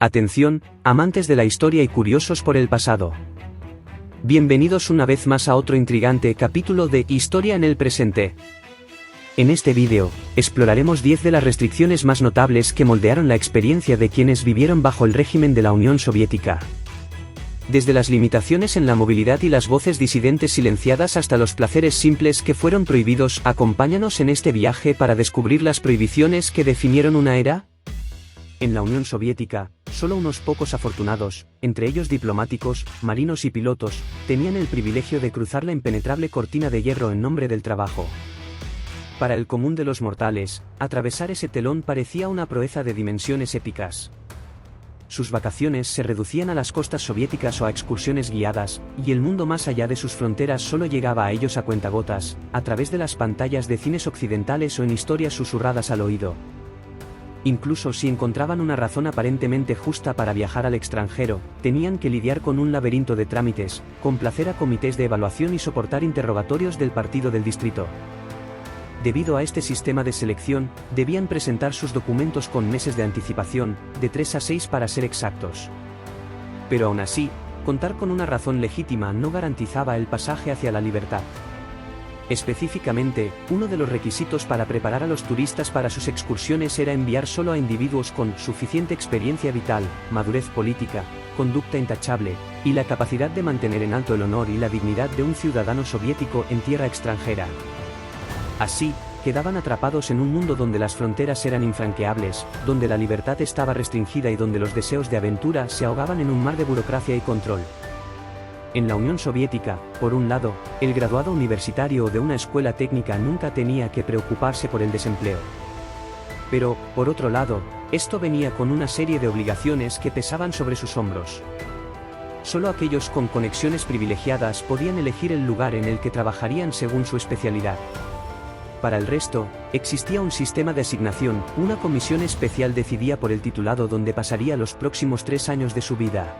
Atención, amantes de la historia y curiosos por el pasado. Bienvenidos una vez más a otro intrigante capítulo de Historia en el presente. En este vídeo, exploraremos 10 de las restricciones más notables que moldearon la experiencia de quienes vivieron bajo el régimen de la Unión Soviética. Desde las limitaciones en la movilidad y las voces disidentes silenciadas hasta los placeres simples que fueron prohibidos, acompáñanos en este viaje para descubrir las prohibiciones que definieron una era. En la Unión Soviética, solo unos pocos afortunados, entre ellos diplomáticos, marinos y pilotos, tenían el privilegio de cruzar la impenetrable cortina de hierro en nombre del trabajo. Para el común de los mortales, atravesar ese telón parecía una proeza de dimensiones épicas. Sus vacaciones se reducían a las costas soviéticas o a excursiones guiadas, y el mundo más allá de sus fronteras solo llegaba a ellos a cuentagotas, a través de las pantallas de cines occidentales o en historias susurradas al oído. Incluso si encontraban una razón aparentemente justa para viajar al extranjero, tenían que lidiar con un laberinto de trámites, complacer a comités de evaluación y soportar interrogatorios del partido del distrito. Debido a este sistema de selección, debían presentar sus documentos con meses de anticipación, de 3 a 6 para ser exactos. Pero aún así, contar con una razón legítima no garantizaba el pasaje hacia la libertad. Específicamente, uno de los requisitos para preparar a los turistas para sus excursiones era enviar solo a individuos con suficiente experiencia vital, madurez política, conducta intachable, y la capacidad de mantener en alto el honor y la dignidad de un ciudadano soviético en tierra extranjera. Así, quedaban atrapados en un mundo donde las fronteras eran infranqueables, donde la libertad estaba restringida y donde los deseos de aventura se ahogaban en un mar de burocracia y control. En la Unión Soviética, por un lado, el graduado universitario o de una escuela técnica nunca tenía que preocuparse por el desempleo. Pero, por otro lado, esto venía con una serie de obligaciones que pesaban sobre sus hombros. Solo aquellos con conexiones privilegiadas podían elegir el lugar en el que trabajarían según su especialidad. Para el resto, existía un sistema de asignación, una comisión especial decidía por el titulado dónde pasaría los próximos 3 años de su vida.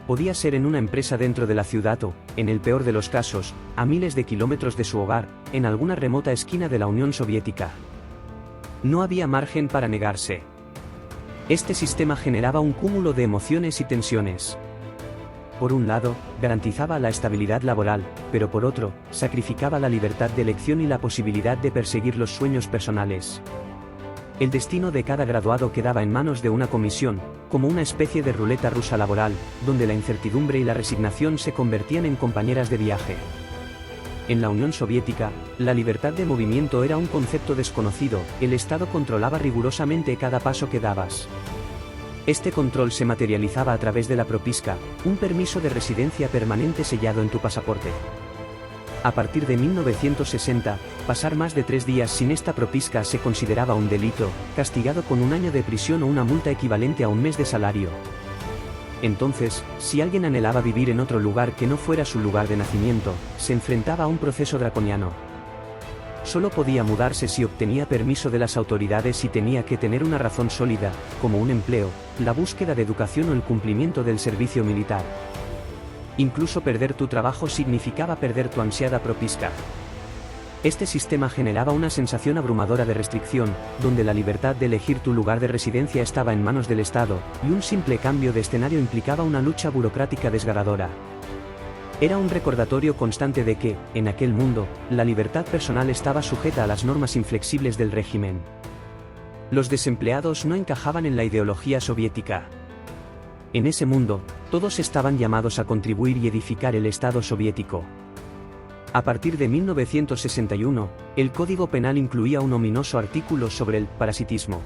Podía ser en una empresa dentro de la ciudad o, en el peor de los casos, a miles de kilómetros de su hogar, en alguna remota esquina de la Unión Soviética. No había margen para negarse. Este sistema generaba un cúmulo de emociones y tensiones. Por un lado, garantizaba la estabilidad laboral, pero por otro, sacrificaba la libertad de elección y la posibilidad de perseguir los sueños personales. El destino de cada graduado quedaba en manos de una comisión, como una especie de ruleta rusa laboral, donde la incertidumbre y la resignación se convertían en compañeras de viaje. En la Unión Soviética, la libertad de movimiento era un concepto desconocido, el Estado controlaba rigurosamente cada paso que dabas. Este control se materializaba a través de la propiska, un permiso de residencia permanente sellado en tu pasaporte. A partir de 1960, pasar más de 3 días sin esta propiska se consideraba un delito, castigado con 1 año de prisión o una multa equivalente a 1 mes de salario. Entonces, si alguien anhelaba vivir en otro lugar que no fuera su lugar de nacimiento, se enfrentaba a un proceso draconiano. Solo podía mudarse si obtenía permiso de las autoridades y tenía que tener una razón sólida, como un empleo, la búsqueda de educación o el cumplimiento del servicio militar. Incluso perder tu trabajo significaba perder tu ansiada propiska. Este sistema generaba una sensación abrumadora de restricción, donde la libertad de elegir tu lugar de residencia estaba en manos del Estado, y un simple cambio de escenario implicaba una lucha burocrática desgarradora. Era un recordatorio constante de que, en aquel mundo, la libertad personal estaba sujeta a las normas inflexibles del régimen. Los desempleados no encajaban en la ideología soviética. En ese mundo, todos estaban llamados a contribuir y edificar el Estado soviético. A partir de 1961, el Código Penal incluía un ominoso artículo sobre el parasitismo.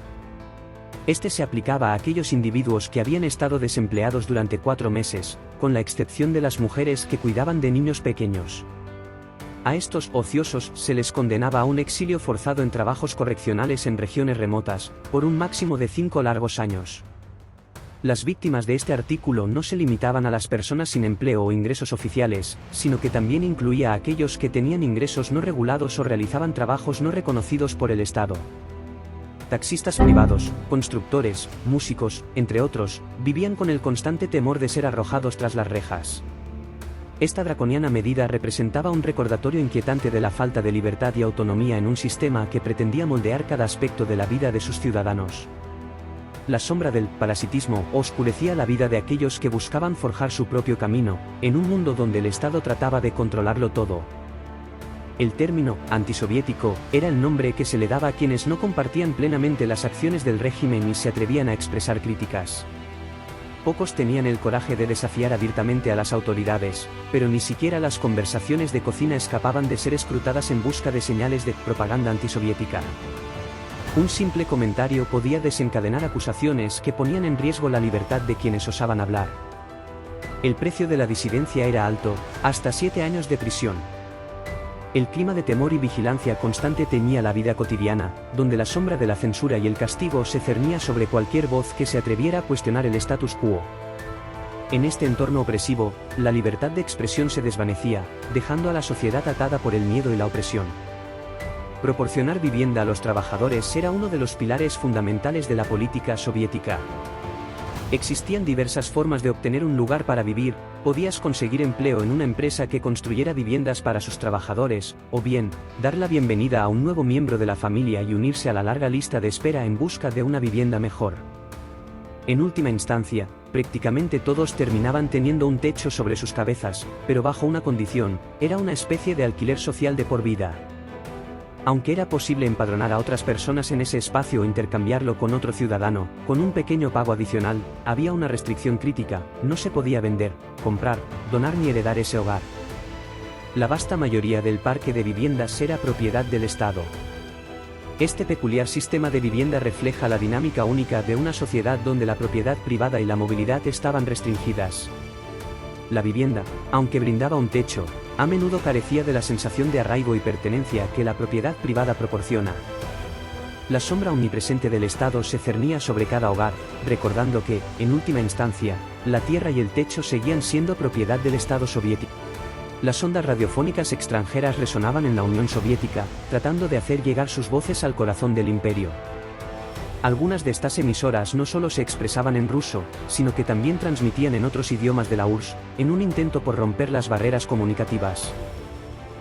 Este se aplicaba a aquellos individuos que habían estado desempleados durante 4 meses, con la excepción de las mujeres que cuidaban de niños pequeños. A estos ociosos se les condenaba a un exilio forzado en trabajos correccionales en regiones remotas, por un máximo de 5 largos años. Las víctimas de este artículo no se limitaban a las personas sin empleo o ingresos oficiales, sino que también incluía a aquellos que tenían ingresos no regulados o realizaban trabajos no reconocidos por el Estado. Taxistas privados, constructores, músicos, entre otros, vivían con el constante temor de ser arrojados tras las rejas. Esta draconiana medida representaba un recordatorio inquietante de la falta de libertad y autonomía en un sistema que pretendía moldear cada aspecto de la vida de sus ciudadanos. La sombra del parasitismo oscurecía la vida de aquellos que buscaban forjar su propio camino, en un mundo donde el Estado trataba de controlarlo todo. El término antisoviético era el nombre que se le daba a quienes no compartían plenamente las acciones del régimen y se atrevían a expresar críticas. Pocos tenían el coraje de desafiar abiertamente a las autoridades, pero ni siquiera las conversaciones de cocina escapaban de ser escrutadas en busca de señales de propaganda antisoviética. Un simple comentario podía desencadenar acusaciones que ponían en riesgo la libertad de quienes osaban hablar. El precio de la disidencia era alto, hasta 7 años de prisión. El clima de temor y vigilancia constante teñía la vida cotidiana, donde la sombra de la censura y el castigo se cernía sobre cualquier voz que se atreviera a cuestionar el status quo. En este entorno opresivo, la libertad de expresión se desvanecía, dejando a la sociedad atada por el miedo y la opresión. Proporcionar vivienda a los trabajadores era uno de los pilares fundamentales de la política soviética. Existían diversas formas de obtener un lugar para vivir. Podías conseguir empleo en una empresa que construyera viviendas para sus trabajadores, o bien, dar la bienvenida a un nuevo miembro de la familia y unirse a la larga lista de espera en busca de una vivienda mejor. En última instancia, prácticamente todos terminaban teniendo un techo sobre sus cabezas, pero bajo una condición: era una especie de alquiler social de por vida. Aunque era posible empadronar a otras personas en ese espacio o intercambiarlo con otro ciudadano, con un pequeño pago adicional, había una restricción crítica: no se podía vender, comprar, donar ni heredar ese hogar. La vasta mayoría del parque de viviendas era propiedad del Estado. Este peculiar sistema de vivienda refleja la dinámica única de una sociedad donde la propiedad privada y la movilidad estaban restringidas. La vivienda, aunque brindaba un techo, a menudo carecía de la sensación de arraigo y pertenencia que la propiedad privada proporciona. La sombra omnipresente del Estado se cernía sobre cada hogar, recordando que, en última instancia, la tierra y el techo seguían siendo propiedad del Estado soviético. Las ondas radiofónicas extranjeras resonaban en la Unión Soviética, tratando de hacer llegar sus voces al corazón del imperio. Algunas de estas emisoras no solo se expresaban en ruso, sino que también transmitían en otros idiomas de la URSS, en un intento por romper las barreras comunicativas.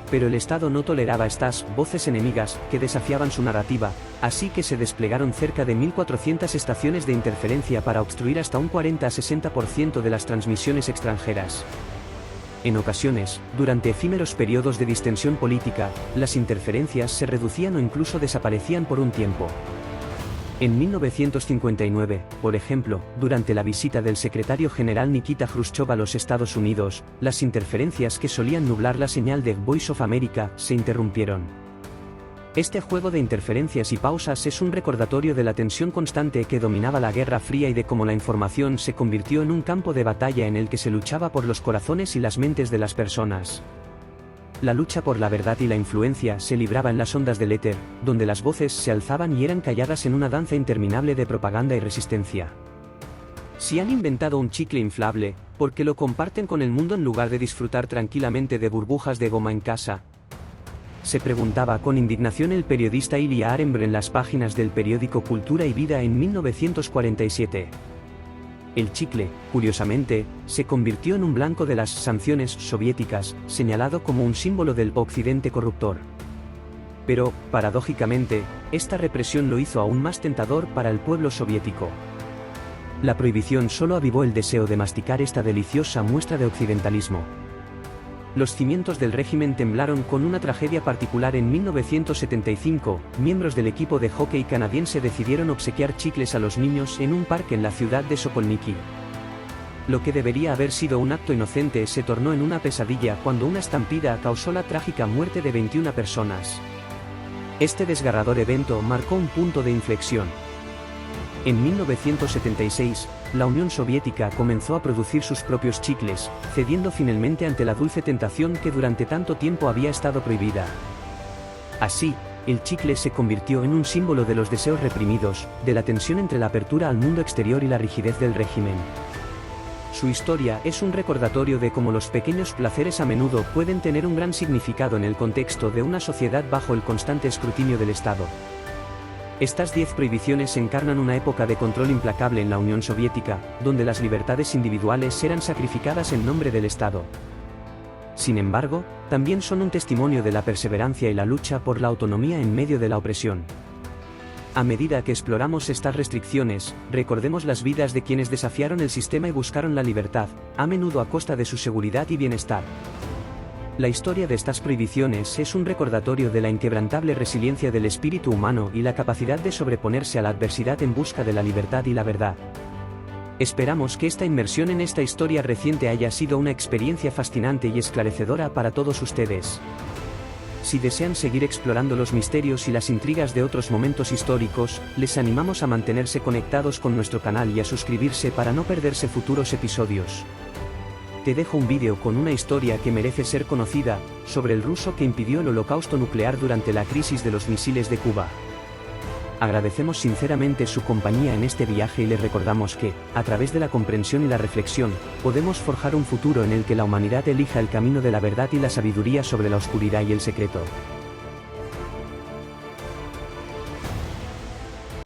Pero el Estado no toleraba estas voces enemigas, que desafiaban su narrativa, así que se desplegaron cerca de 1.400 estaciones de interferencia para obstruir hasta un 40 a 60% de las transmisiones extranjeras. En ocasiones, durante efímeros periodos de distensión política, las interferencias se reducían o incluso desaparecían por un tiempo. En 1959, por ejemplo, durante la visita del secretario general Nikita Khrushchev a los Estados Unidos, las interferencias que solían nublar la señal de Voice of America se interrumpieron. Este juego de interferencias y pausas es un recordatorio de la tensión constante que dominaba la Guerra Fría y de cómo la información se convirtió en un campo de batalla en el que se luchaba por los corazones y las mentes de las personas. La lucha por la verdad y la influencia se libraba en las ondas del éter, donde las voces se alzaban y eran calladas en una danza interminable de propaganda y resistencia. Si han inventado un chicle inflable, ¿por qué lo comparten con el mundo en lugar de disfrutar tranquilamente de burbujas de goma en casa?, se preguntaba con indignación el periodista Ilya Arenberg en las páginas del periódico Cultura y Vida en 1947. El chicle, curiosamente, se convirtió en un blanco de las sanciones soviéticas, señalado como un símbolo del Occidente corruptor. Pero, paradójicamente, esta represión lo hizo aún más tentador para el pueblo soviético. La prohibición solo avivó el deseo de masticar esta deliciosa muestra de occidentalismo. Los cimientos del régimen temblaron con una tragedia particular en 1975. Miembros del equipo de hockey canadiense decidieron obsequiar chicles a los niños en un parque en la ciudad de Sokolniki. Lo que debería haber sido un acto inocente se tornó en una pesadilla cuando una estampida causó la trágica muerte de 21 personas. Este desgarrador evento marcó un punto de inflexión. En 1976, la Unión Soviética comenzó a producir sus propios chicles, cediendo finalmente ante la dulce tentación que durante tanto tiempo había estado prohibida. Así, el chicle se convirtió en un símbolo de los deseos reprimidos, de la tensión entre la apertura al mundo exterior y la rigidez del régimen. Su historia es un recordatorio de cómo los pequeños placeres a menudo pueden tener un gran significado en el contexto de una sociedad bajo el constante escrutinio del Estado. Estas 10 prohibiciones encarnan una época de control implacable en la Unión Soviética, donde las libertades individuales eran sacrificadas en nombre del Estado. Sin embargo, también son un testimonio de la perseverancia y la lucha por la autonomía en medio de la opresión. A medida que exploramos estas restricciones, recordemos las vidas de quienes desafiaron el sistema y buscaron la libertad, a menudo a costa de su seguridad y bienestar. La historia de estas prohibiciones es un recordatorio de la inquebrantable resiliencia del espíritu humano y la capacidad de sobreponerse a la adversidad en busca de la libertad y la verdad. Esperamos que esta inmersión en esta historia reciente haya sido una experiencia fascinante y esclarecedora para todos ustedes. Si desean seguir explorando los misterios y las intrigas de otros momentos históricos, les animamos a mantenerse conectados con nuestro canal y a suscribirse para no perderse futuros episodios. Te dejo un vídeo con una historia que merece ser conocida, sobre el ruso que impidió el holocausto nuclear durante la crisis de los misiles de Cuba. Agradecemos sinceramente su compañía en este viaje y les recordamos que, a través de la comprensión y la reflexión, podemos forjar un futuro en el que la humanidad elija el camino de la verdad y la sabiduría sobre la oscuridad y el secreto.